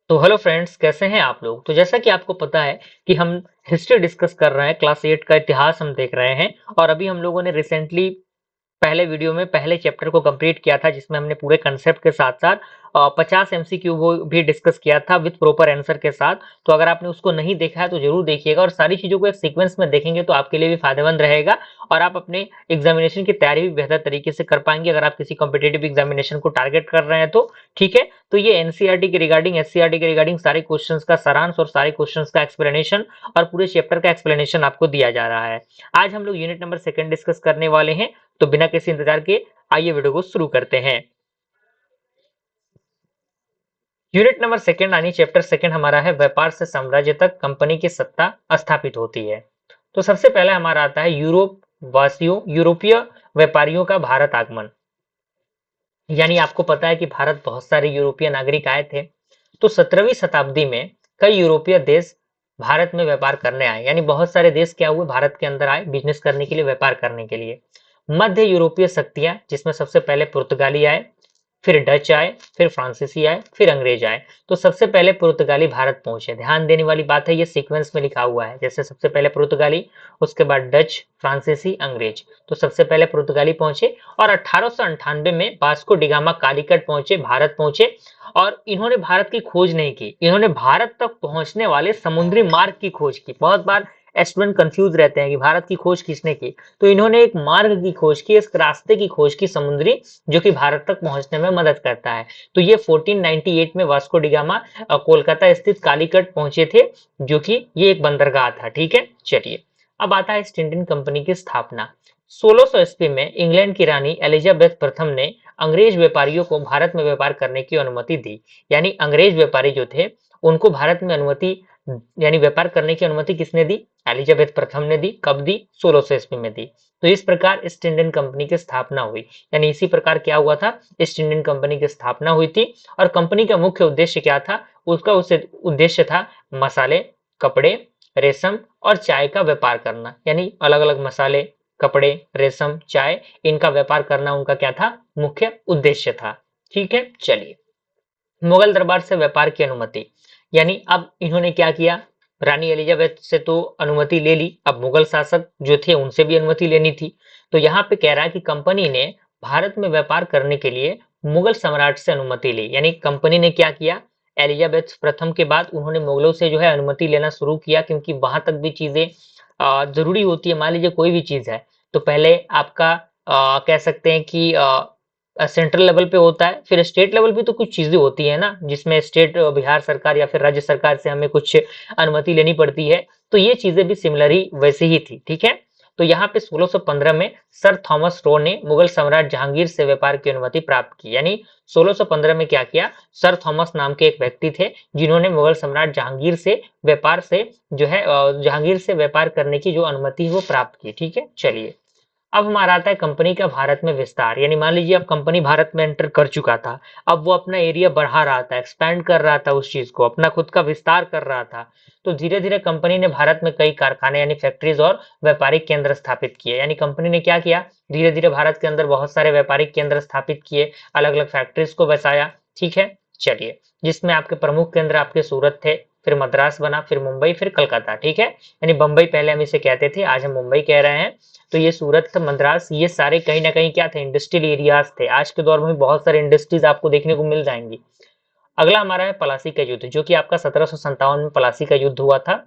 तो hello friends, कैसे हैं आप लोग। तो जैसा कि आपको पता है कि हम हिस्ट्री डिस्कस कर रहे हैं, क्लास 8 का इतिहास हम देख रहे हैं। और अभी हम लोगों ने रिसेंटली पहले वीडियो में पहले चैप्टर को कंप्लीट किया था, जिसमें हमने पूरे कंसेप्ट के साथ साथ 50 एमसीक्यू वो भी डिस्कस किया था विद प्रॉपर आंसर के साथ। तो अगर आपने उसको नहीं देखा है तो जरूर देखिएगा, और सारी चीजों को एक सीक्वेंस में देखेंगे तो आपके लिए भी फायदेमंद रहेगा। और आप अपने एग्जामिनेशन की तैयारी भी बेहतर तरीके से कर पाएंगे, अगर आप किसी कॉम्पिटेटिव एग्जामिनेशन को टारगेट कर रहे हैं तो। ठीक है, तो ये एनसीईआरटी के रिगार्डिंग, एससीईआरटी के रिगार्डिंग सारे क्वेश्चंस का सारांश और सारे क्वेश्चंस का एक्सप्लेनेशन और पूरे चैप्टर का एक्सप्लेनेशन आपको दिया जा रहा है। आज हम लोग यूनिट नंबर 2 डिस्कस करने वाले हैं। तो बिना किसी इंतजार के आइए वीडियो को शुरू करते हैं। यूनिट नंबर 2 यानी चैप्टर 2 हमारा है व्यापार से साम्राज्य तक कंपनी की सत्ता स्थापित होती है। तो सबसे पहले हमारा आता है यूरोपीय व्यापारियों का भारत आगमन। यानी आपको पता है कि भारत बहुत सारे यूरोपीय नागरिक आए थे। तो 17वीं शताब्दी में कई यूरोपीय देश भारत में व्यापार करने आए, यानी बहुत सारे देश क्या हुए, भारत के अंदर आए बिजनेस करने के लिए, व्यापार करने के लिए। मध्य यूरोपीय शक्तियां, जिसमें सबसे पहले पुर्तगाली आए, फिर डच आए, फिर फ्रांसीसी आए, फिर अंग्रेज आए। तो सबसे पहले पुर्तगाली भारत पहुंचे। ध्यान देने वाली बात है, ये सीक्वेंस में लिखा हुआ है, जैसे सबसे पहले पुर्तगाली, उसके बाद डच, फ्रांसीसी, अंग्रेज। तो सबसे पहले पुर्तगाली पहुंचे और 1898 में वास्को डिगामा कालीकट पहुंचे, भारत पहुंचे। और इन्होंने भारत की खोज नहीं की, इन्होंने भारत तक पहुंचने वाले समुद्री मार्ग की खोज की। बहुत बार स्टूडेंट कंफ्यूज रहते हैं कि भारत की खोज किसने की। तो इन्होंने एक मार्ग की खोज की, इस रास्ते की खोज की समुद्री, जो कि भारत तक पहुंचने में मदद करता है। तो ये 1498 में वास्को डिगामा कोलकाता स्थित कालीकट पहुंचे थे, जो कि ये एक बंदरगाह था। ठीक है, चलिए अब आता है ईस्ट इंडियन कंपनी की स्थापना। 1600 ईस्वी में इंग्लैंड की रानी एलिजाबेथ प्रथम ने अंग्रेज व्यापारियों को भारत में व्यापार करने की अनुमति दी। यानी अंग्रेज व्यापारी जो थे, उनको भारत में अनुमति, यानी व्यापार करने की अनुमति किसने दी? एलिजाबेथ प्रथम ने दी। कब दी? 1600 ईस्वी में दी। तो इस प्रकार ईस्ट इंडियन कंपनी की स्थापना हुई। यानी इसी प्रकार क्या हुआ था, ईस्ट इंडियन कंपनी की स्थापना हुई थी। और कंपनी का मुख्य उद्देश्य क्या था? उसका उद्देश्य था मसाले, कपड़े, रेशम और चाय का व्यापार करना। यानी अलग अलग मसाले, कपड़े, रेशम, चाय, इनका व्यापार करना उनका क्या था? मुख्य उद्देश्य था। ठीक है, चलिए मुगल दरबार से व्यापार की अनुमति। यानी अब इन्होंने क्या किया, रानी एलिजाबेथ से तो अनुमति ले ली, अब मुगल शासक जो थे उनसे भी अनुमति लेनी थी। तो यहाँ पे कह रहा है कि कंपनी ने भारत में व्यापार करने के लिए मुगल सम्राट से अनुमति ली। यानी कंपनी ने क्या किया, एलिजाबेथ प्रथम के बाद उन्होंने मुगलों से जो है अनुमति लेना शुरू किया, क्योंकि वहां तक भी चीजें जरूरी होती है। मान लीजिए कोई भी चीज है तो पहले आपका कह सकते हैं कि सेंट्रल लेवल पे होता है, फिर स्टेट लेवल पे तो कुछ चीजें होती है ना, जिसमें स्टेट बिहार सरकार या फिर राज्य सरकार से हमें कुछ अनुमति लेनी पड़ती है। तो ये चीजें भी सिमिलर वैसे ही थी। ठीक है, तो यहाँ पे 1615 में सर थॉमस रो ने मुगल सम्राट जहांगीर से व्यापार की अनुमति प्राप्त की। यानी 1615 में क्या किया, सर थॉमस नाम के एक व्यक्ति थे, जिन्होंने मुगल सम्राट जहांगीर से व्यापार से जो है जहांगीर से व्यापार करने की जो अनुमति है वो प्राप्त की। ठीक है, चलिए अब हमारा आता है कंपनी का भारत में विस्तार। यानी मान लीजिए अब कंपनी भारत में एंटर कर चुका था, अब वो अपना एरिया बढ़ा रहा था, एक्सपैंड कर रहा था, उस चीज को अपना खुद का विस्तार कर रहा था। तो धीरे धीरे कंपनी ने भारत में कई कारखाने यानी फैक्ट्रीज और व्यापारिक केंद्र स्थापित किए। यानी कंपनी ने क्या किया, धीरे धीरे भारत के अंदर बहुत सारे व्यापारिक केंद्र स्थापित किए, अलग अलग फैक्ट्रीज को बसाया। ठीक है, चलिए जिसमें आपके प्रमुख केंद्र आपके सूरत थे, फिर मद्रास बना, फिर मुंबई, फिर कलकत्ता। ठीक है, यानी बंबई पहले हम इसे कहते थे, आज हम मुंबई कह रहे हैं। तो ये सूरत, मद्रास, ये सारे कहीं ना कहीं क्या थे, इंडस्ट्रियल एरियाज थे। आज के दौर में भी बहुत सारे इंडस्ट्रीज आपको देखने को मिल जाएंगी। अगला हमारा है प्लासी का युद्ध, जो कि आपका 1757 में प्लासी का युद्ध हुआ था।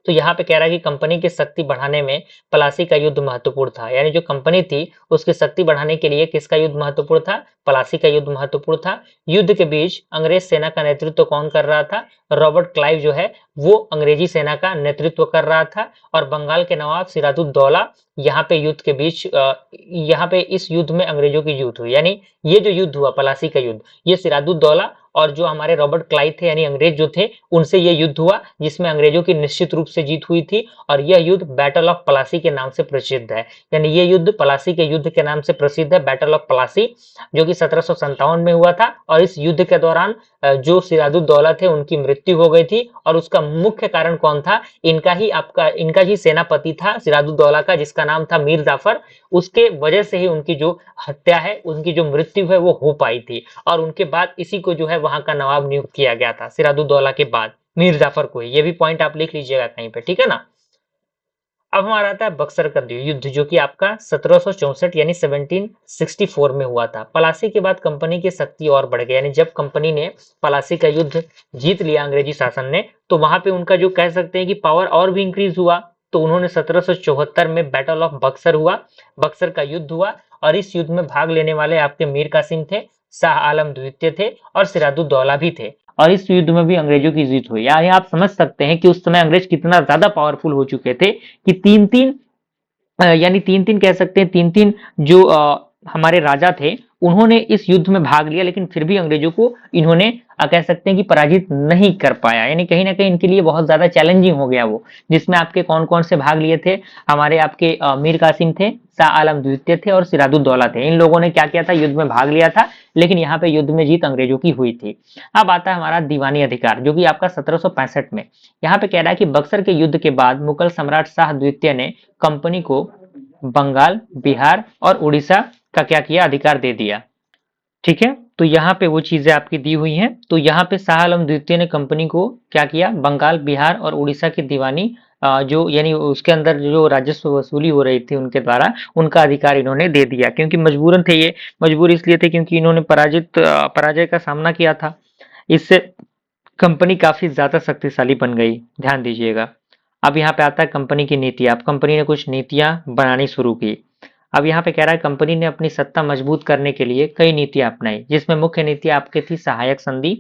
तो यहाँ पे कह रहा है कि कंपनी की शक्ति बढ़ाने में प्लासी का युद्ध महत्वपूर्ण था। यानी जो कंपनी थी उसकी शक्ति बढ़ाने के लिए किसका युद्ध महत्वपूर्ण था? प्लासी का युद्ध महत्वपूर्ण था। युद्ध के बीच अंग्रेज सेना का नेतृत्व कौन कर रहा था? रॉबर्ट क्लाइव जो है वो अंग्रेजी सेना का नेतृत्व कर रहा था। और बंगाल के नवाब सिराजुद्दौला यहाँ पे युद्ध के बीच यहाँ पे इस युद्ध में अंग्रेजों की जीत हुई। यानी ये जो युद्ध हुआ प्लासी का युद्ध, ये सिराजुद्दौला और जो हमारे रॉबर्ट क्लाइव थे यानी अंग्रेज जो थे उनसे ये युद्ध हुआ, जिसमें अंग्रेजों की निश्चित रूप से जीत हुई थी। और यह युद्ध बैटल ऑफ प्लासी के नाम से प्रसिद्ध है। यानी ये युद्ध प्लासी के युद्ध के नाम से प्रसिद्ध है, बैटल ऑफ प्लासी, जो कि 1757 में हुआ था। और इस युद्ध के दौरान जो सिराजुद्दौला थे उनकी मृत्यु हो गई थी। और उसका मुख्य कारण कौन था? इनका ही सेनापति था सिराजुद्दौला का, जिसका नाम था मीर जाफर। उसके वजह से ही उनकी जो हत्या है, उनकी जो मृत्यु है वो हो पाई थी। और उनके बाद इसी को जो है वहां का नवाब नियुक्त किया गया था सिराजुद्दौला के बाद, मीर जाफर को ही। ये भी पॉइंट आप लिख लीजिएगा कहीं पे, ठीक है ना। अब हमारा आता है बक्सर का युद्ध, जो कि आपका 1764 यानी 1764 में हुआ था। पलासी के बाद कंपनी की शक्ति और बढ़ गई, यानी जब कंपनी ने पलासी का युद्ध जीत लिया अंग्रेजी शासन ने, तो वहां पे उनका जो कह सकते हैं कि पावर और भी इंक्रीज हुआ। तो उन्होंने 1774 में बैटल ऑफ बक्सर हुआ, बक्सर का युद्ध हुआ, और इस युद्ध में भाग लेने वाले आपके मीर कासिम थे, शाह आलम द्वितीय थे, और सिराजुद्दौला भी थे। और इस युद्ध में भी अंग्रेजों की जीत हुई। यानी आप समझ सकते हैं कि उस समय अंग्रेज कितना ज्यादा पावरफुल हो चुके थे कि तीन तीन यानी तीन तीन कह सकते हैं, तीन तीन जो हमारे राजा थे उन्होंने इस युद्ध में भाग लिया, लेकिन फिर भी अंग्रेजों को इन्होंने कह सकते हैं कि पराजित नहीं कर पाया। यानी कहीं ना कहीं इनके लिए बहुत ज्यादा चैलेंजिंग हो गया वो, जिसमें आपके कौन कौन से भाग लिए थे, हमारे आपके मीर कासिम थे, शाह आलम द्वितीय थे, और सिराजुद्दौला थे। इन लोगों ने क्या किया था, युद्ध में भाग लिया था, लेकिन यहाँ पे युद्ध में जीत अंग्रेजों की हुई थी। अब आता है हमारा दीवानी अधिकार, जो कि आपका 1765 में। यहाँ पे कह रहा है कि बक्सर के युद्ध के बाद मुगल सम्राट शाह द्वितीय ने कंपनी को बंगाल, बिहार और उड़ीसा का क्या किया, अधिकार दे दिया। ठीक है, तो यहाँ पे वो चीजें आपकी दी हुई हैं। तो यहाँ पे शाह आलम द्वितीय ने कंपनी को क्या किया, बंगाल, बिहार और उड़ीसा की दीवानी जो यानी उसके अंदर जो राजस्व वसूली हो रही थी उनके द्वारा, उनका अधिकार इन्होंने दे दिया, क्योंकि मजबूरन थे ये। मजबूर इसलिए थे क्योंकि इन्होंने पराजय का सामना किया था। इससे कंपनी काफी ज्यादा शक्तिशाली बन गई, ध्यान दीजिएगा। अब यहाँ पे आता है कंपनी की नीति। अब कंपनी ने कुछ नीतियां बनानी शुरू की। अब यहाँ पे कह रहा है कंपनी ने अपनी सत्ता मजबूत करने के लिए कई नीतियां अपनाई, जिसमें मुख्य नीति आपके थी सहायक संधि,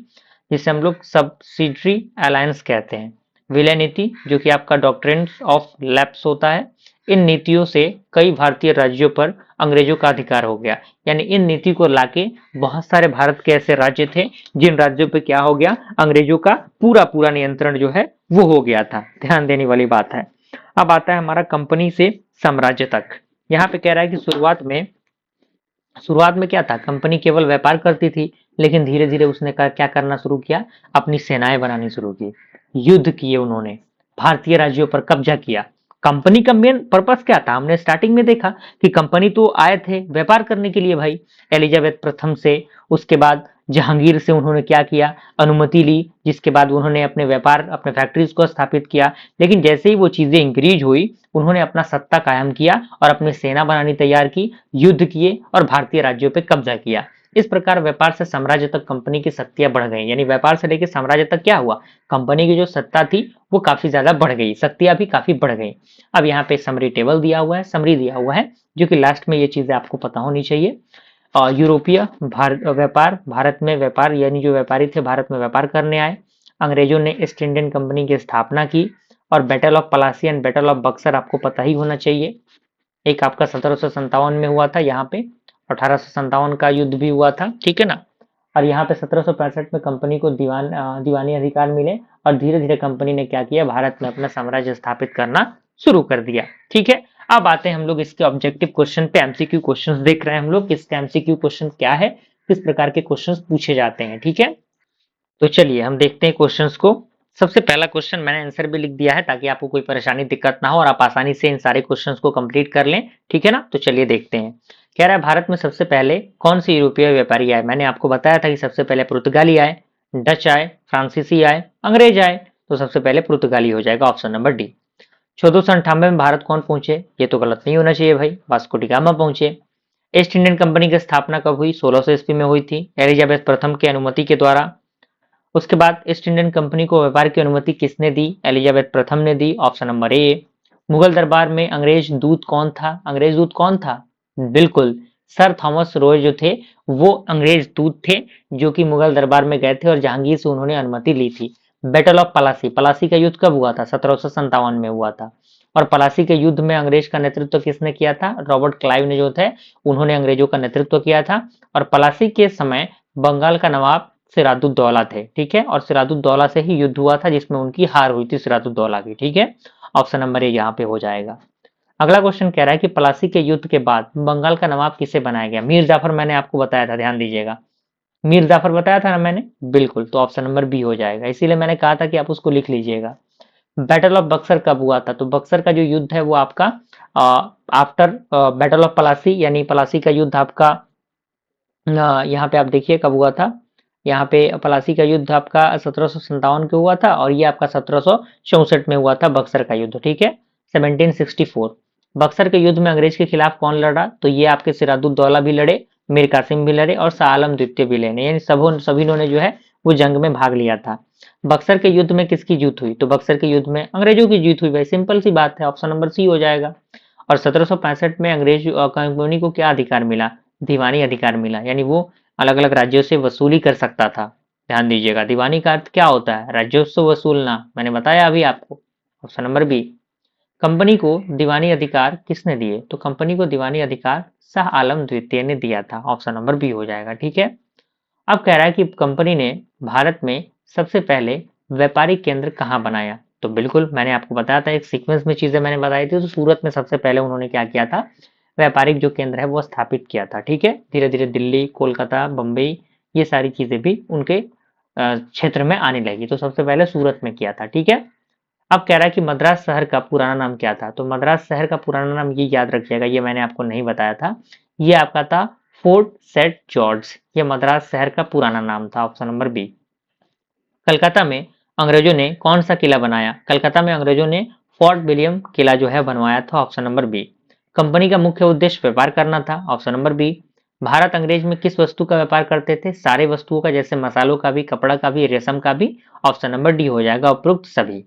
जिसे हम लोग सब्सिडरी अलायंस कहते हैं। विलय नीति, जो कि आपका डॉक्ट्रिन ऑफ लैप्स होता है। इन नीतियों से कई भारतीय राज्यों पर अंग्रेजों का अधिकार हो गया। यानी इन नीति को लाके बहुत सारे भारत के ऐसे राज्य थे जिन राज्यों पे क्या हो गया, अंग्रेजों का पूरा पूरा नियंत्रण जो है वो हो गया था। ध्यान देने वाली बात है। अब आता है हमारा कंपनी से साम्राज्य तक। यहाँ पे कह रहा है कि शुरुआत में क्या था, कंपनी केवल व्यापार करती थी, लेकिन धीरे धीरे उसने क्या करना शुरू किया, अपनी सेनाएं बनानी शुरू की, युद्ध किए उन्होंने, भारतीय राज्यों पर कब्जा किया। कंपनी का मेन पर्पस क्या था, हमने स्टार्टिंग में देखा कि कंपनी तो आए थे व्यापार करने के लिए भाई, एलिजाबेथ प्रथम से, उसके बाद जहांगीर से उन्होंने क्या किया, अनुमति ली, जिसके बाद उन्होंने अपने व्यापार, अपने फैक्ट्रीज को स्थापित किया। लेकिन जैसे ही वो चीजें इंक्रीज हुई, उन्होंने अपना सत्ता कायम किया और अपनी सेना बनानी तैयार की, युद्ध किए और भारतीय राज्यों पर कब्जा किया। इस प्रकार व्यापार से साम्राज्य तक कंपनी की शक्तियां बढ़ गई। यानी व्यापार से लेकर साम्राज्य तक क्या हुआ, कंपनी की जो सत्ता थी वो काफी ज्यादा बढ़ गई, शक्तियां भी काफी बढ़ गई। अब यहाँ पे समरी टेबल दिया हुआ है, समरी दिया हुआ है, जो कि लास्ट में ये चीजें आपको पता होनी चाहिए। यूरोपीय व्यापार, भारत में व्यापार, यानी जो व्यापारी थे भारत में व्यापार करने आए। अंग्रेजों ने ईस्ट इंडियन कंपनी की स्थापना की। और battle of Plassey and battle of Buxar आपको पता ही होना चाहिए। एक आपका 1757 में हुआ था यहाँ पे, 1857 का युद्ध भी हुआ था, ठीक है ना। और यहाँ पे 1765 में कंपनी को दीवानी अधिकार मिले, और धीरे धीरे कंपनी ने क्या किया, भारत में अपना साम्राज्य स्थापित करना शुरू कर दिया। ठीक है, अब आते हैं हम लोग इसके ऑब्जेक्टिव क्वेश्चन पे। एमसीक्यू क्वेश्चन देख रहे हैं हम लोग, इसके एमसीक्यू क्वेश्चन क्या है, किस प्रकार के क्वेश्चन पूछे जाते हैं। ठीक है, तो चलिए हम देखते हैं क्वेश्चंस को। सबसे पहला क्वेश्चन मैंने आंसर भी लिख दिया है, ताकि आपको कोई परेशानी दिक्कत ना हो और आप आसानी से इन सारे क्वेश्चंस को कंप्लीट कर लें। ठीक है ना, तो चलिए देखते हैं। कह रहा है भारत में सबसे पहले कौन से यूरोपीय व्यापारी आए। मैंने आपको बताया था कि सबसे पहले पुर्तगाली आए, डच आए, फ्रांसीसी आए, अंग्रेज आए। तो सबसे पहले पुर्तगाली हो जाएगा, ऑप्शन नंबर डी। 1498 में भारत कौन पहुंचे, ये तो गलत नहीं होना चाहिए भाई, वास्को डी गामा पहुंचे। ईस्ट इंडियन कंपनी की स्थापना कब हुई, 1600 ईस्वी में हुई थी, एलिजाबेथ प्रथम की अनुमति के द्वारा। उसके बाद ईस्ट इंडियन कंपनी को व्यापार की अनुमति किसने दी, एलिजाबेथ प्रथम ने दी, ऑप्शन नंबर ए। मुगल दरबार में अंग्रेज दूत कौन था, अंग्रेज दूत कौन था, बिल्कुल सर थॉमस रॉय जो थे वो अंग्रेज दूत थे, जो कि मुगल दरबार में गए थे और जहांगीर से उन्होंने अनुमति ली थी। बैटल ऑफ पलासी, पलासी का युद्ध कब हुआ था, 1757 में हुआ था। और पलासी के युद्ध में अंग्रेज का नेतृत्व किसने किया था, रॉबर्ट क्लाइव ने जो थे उन्होंने अंग्रेजों का नेतृत्व किया था। और पलासी के समय बंगाल का नवाब सिराजुद्दौला थे। ठीक है, और सिराजुद्दौला से ही युद्ध हुआ था, जिसमें उनकी हार हुई थी सिराजुद्दौला की। ठीक है, ऑप्शन नंबर ए यहाँ पे हो जाएगा। अगला क्वेश्चन कह रहा है कि पलासी के युद्ध के बाद बंगाल का नवाब किसे बनाया गया, मीर जाफर मैंने आपको बताया था, ध्यान दीजिएगा, मीर जाफर बताया था ना मैंने, बिल्कुल, तो ऑप्शन नंबर बी हो जाएगा। इसीलिए मैंने कहा था कि आप उसको लिख लीजिएगा। बैटल ऑफ बक्सर कब हुआ था, तो बक्सर का जो युद्ध है वो आपका आफ्टर बैटल ऑफ पलासी, यानी पलासी का युद्ध आपका यहाँ पे आप देखिए कब हुआ था, यहाँ पे प्लासी का युद्ध आपका 1757 के हुआ था और ये आपका 1764 में हुआ था बक्सर का युद्ध, ठीक है। 1764 बक्सर के युद्ध में अंग्रेज के खिलाफ कौन लड़ा, तो ये आपके सिराजुद्दौला भी लड़े, मीर कासिम भी लड़े और शाह आलम द्वितीय भी लड़े, यानी सभी ने जो है वो जंग में भाग लिया था। बक्सर के युद्ध में किसकी जीत हुई, तो बक्सर के युद्ध में अंग्रेजों की जीत हुई भाई, सिंपल सी बात है, ऑप्शन नंबर सी हो जाएगा। और 1765 में अंग्रेज कंपनी को क्या अधिकार मिला, दीवानी अधिकार मिला, यानी वो अलग अलग राज्यों से वसूली कर सकता था। ध्यान दीजिएगा, दीवानी का अर्थ क्या होता है, राजस्व वसूलना, मैंने बताया अभी आपको। Option number B. कंपनी को दीवानी अधिकार किसने दिए, तो कंपनी को दीवानी अधिकार शाह आलम द्वितीय ने दिया था, ऑप्शन नंबर बी हो जाएगा, ठीक है। अब कह रहा है कि कंपनी ने भारत में सबसे पहले व्यापारिक केंद्र कहाँ बनाया, तो बिल्कुल मैंने आपको बताया था, एक सीक्वेंस में चीजें मैंने बताई थी, तो सूरत में सबसे पहले उन्होंने क्या किया था, व्यापारिक जो केंद्र है वो स्थापित किया था, ठीक है। धीरे धीरे दिल्ली, कोलकाता, बम्बई, ये सारी चीजें भी उनके क्षेत्र में आने लगी, तो सबसे पहले सूरत में किया था, ठीक है। अब कह रहा है कि मद्रास शहर का पुराना नाम क्या था, तो मद्रास शहर का पुराना नाम ये याद रखिएगा, ये मैंने आपको नहीं बताया था, ये आपका था फोर्ट सेंट जॉर्ज, ये मद्रास शहर का पुराना नाम था, ऑप्शन नंबर बी। कलकत्ता में अंग्रेजों ने कौन सा किला बनाया, कलकत्ता में अंग्रेजों ने फोर्ट विलियम किला जो है बनवाया था, ऑप्शन नंबर बी। कंपनी का मुख्य उद्देश्य व्यापार करना था, ऑप्शन नंबर बी। भारत अंग्रेज में किस वस्तु का व्यापार करते थे, सारे वस्तुओं का, जैसे मसालों का भी, कपड़ा का भी, रेशम का भी, ऑप्शन नंबर डी हो जाएगा, उपरोक्त सभी।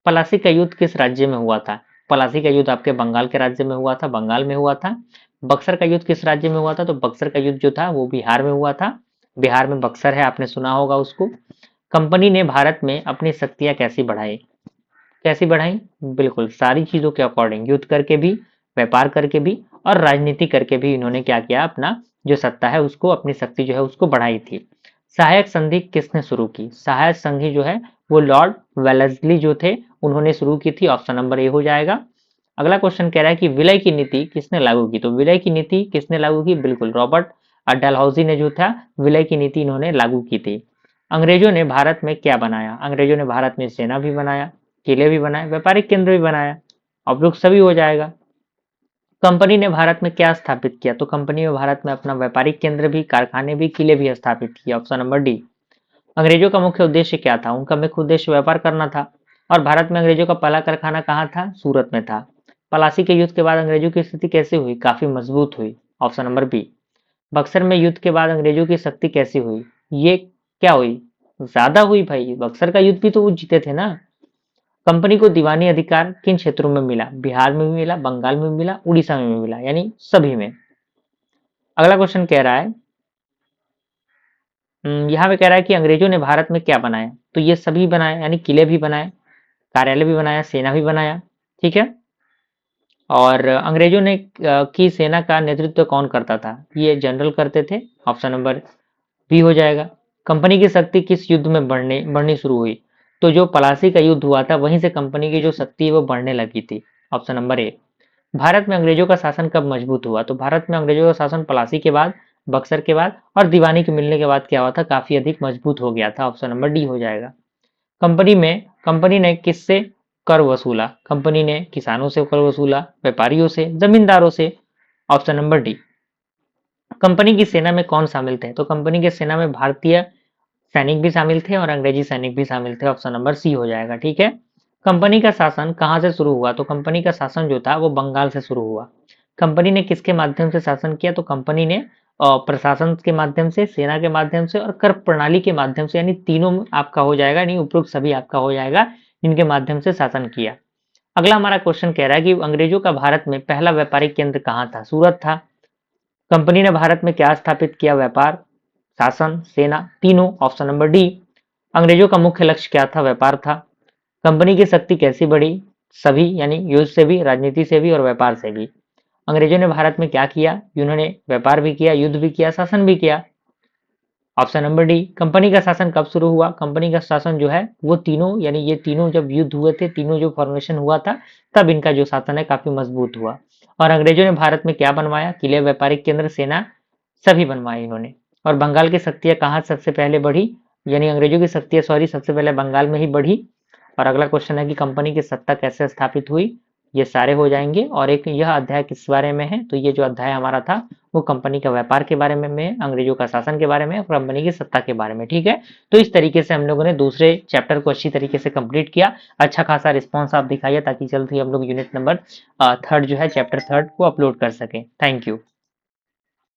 पलासी का युद्ध किस राज्य में हुआ था, पलासी का युद्ध आपके बंगाल के राज्य में हुआ था, बंगाल में हुआ था। बक्सर का युद्ध किस राज्य में हुआ था, तो बक्सर का युद्ध जो था वो बिहार में हुआ था, बिहार में बक्सर है, आपने सुना होगा उसको। कंपनी ने भारत में अपनी शक्तियां कैसी बढ़ाई, कैसी बढ़ाई, बिल्कुल सारी चीजों के अकॉर्डिंग, युद्ध करके भी, व्यापार करके भी और राजनीति करके भी इन्होंने क्या किया, अपना जो सत्ता है उसको, अपनी शक्ति जो है उसको बढ़ाई थी। सहायक संधि किसने शुरू की, सहायक संधि जो है वो लॉर्ड वेलेस्ली जो थे उन्होंने शुरू की थी, ऑप्शन नंबर ए हो जाएगा। अगला क्वेश्चन कह रहा है कि विलय की नीति किसने लागू की, तो विलय की नीति किसने लागू की, बिल्कुल रॉबर्ट डलहौजी ने जो था विलय की नीति इन्होंने लागू की थी। अंग्रेजों ने भारत में क्या बनाया, अंग्रेजों ने भारत में सेना भी बनाया, किले भी बनाए, व्यापारिक केंद्र भी बनाया, उपयुक्त सभी हो जाएगा। कंपनी ने भारत में क्या स्थापित किया, तो कंपनी ने भारत में अपना व्यापारिक केंद्र भी, कारखाने भी, किले भी स्थापित किए, ऑप्शन नंबर डी। अंग्रेजों का मुख्य उद्देश्य क्या था, उनका मुख्य उद्देश्य व्यापार करना था, और भारत में अंग्रेजों का पहला कारखाना कहाँ था, सूरत में था। पलासी के युद्ध के बाद अंग्रेजों की स्थिति कैसी हुई, काफी मजबूत हुई, ऑप्शन नंबर बी। बक्सर में युद्ध के बाद अंग्रेजों की शक्ति कैसी हुई, ये क्या हुई, ज्यादा हुई भाई, बक्सर का युद्ध भी तो वो जीते थे ना। कंपनी को दीवानी अधिकार किन क्षेत्रों में मिला, बिहार में भी मिला, बंगाल में भी मिला, उड़ीसा में भी मिला, यानी सभी में। अगला क्वेश्चन कह रहा है, यहाँ पे कह रहा है कि अंग्रेजों ने भारत में क्या बनाया, तो ये सभी बनाए, यानी किले भी बनाए, कार्यालय भी बनाया, सेना भी बनाया, ठीक है। और अंग्रेजों ने की सेना का नेतृत्व कौन करता था, ये जनरल करते थे, ऑप्शन नंबर बी हो जाएगा। कंपनी की शक्ति किस युद्ध में बढ़नी शुरू हुई, तो जो पलासी का युद्ध हुआ था वहीं से कंपनी की जो शक्ति है वो बढ़ने लगी थी, ऑप्शन नंबर ए। भारत में अंग्रेजों का शासन कब मजबूत हुआ, तो भारत में अंग्रेजों का शासन पलासी के बाद, बक्सर के बाद और दीवानी के मिलने के बाद क्या हुआ था, काफी अधिक मजबूत हो गया था, ऑप्शन नंबर डी हो जाएगा। कंपनी ने किससे कर वसूला, कंपनी ने किसानों से कर वसूला, व्यापारियों से, जमींदारों से, ऑप्शन नंबर डी। कंपनी की सेना में कौन शामिल थे, तो कंपनी की सेना में भारतीय सैनिक भी शामिल थे और अंग्रेजी सैनिक भी शामिल थे, ऑप्शन नंबर सी हो जाएगा, ठीक है। कंपनी का शासन कहां से शुरू हुआ, तो कंपनी का शासन जो था वो बंगाल से शुरू हुआ। कंपनी ने किसके माध्यम से शासन किया, तो कंपनी ने प्रशासन के माध्यम से, सेना के माध्यम से और कर प्रणाली के माध्यम से, यानी तीनों आपका हो जाएगा, यानी उपरोक्त सभी आपका हो जाएगा, इनके माध्यम से शासन किया। अगला हमारा क्वेश्चन कह रहा है कि अंग्रेजों का भारत में पहला व्यापारिक केंद्र कहाँ था, सूरत था। कंपनी ने भारत में क्या स्थापित किया, व्यापार, शासन, सेना, तीनों, ऑप्शन नंबर डी। अंग्रेजों का मुख्य लक्ष्य क्या था, व्यापार था। कंपनी की शक्ति कैसी बढ़ी, सभी, यानी युद्ध से भी, राजनीति से भी और व्यापार से भी। अंग्रेजों ने भारत में क्या किया, उन्होंने व्यापार भी किया, युद्ध भी किया, शासन भी किया, ऑप्शन नंबर डी। कंपनी का शासन कब शुरू हुआ, कंपनी का शासन जो है वो तीनों, यानी ये तीनों जब युद्ध हुए थे, तीनों जो फॉर्मेशन हुआ था तब इनका जो शासन है काफी मजबूत हुआ। और अंग्रेजों ने भारत में क्या बनवाया, किले, व्यापारिक केंद्र, सेना, सभी बनवाए इन्होंने। और बंगाल की शक्तियां कहाँ सबसे पहले बढ़ी, यानी अंग्रेजों की शक्तियां, सॉरी, सबसे पहले बंगाल में ही बढ़ी। और अगला क्वेश्चन है कि कंपनी की सत्ता कैसे स्थापित हुई, ये सारे हो जाएंगे। और एक यह अध्याय किस बारे में है, तो ये जो अध्याय हमारा था वो कंपनी का व्यापार के बारे में, अंग्रेजों का शासन के बारे में और कंपनी की सत्ता के बारे में। ठीक है, तो इस तरीके से हम लोगों ने दूसरे चैप्टर को अच्छी तरीके से कंप्लीट किया। अच्छा खासा रिस्पॉन्स आप दिखाइए ताकि जल्द ही हम लोग यूनिट नंबर थर्ड जो है चैप्टर थर्ड को अपलोड कर सके। Thank you.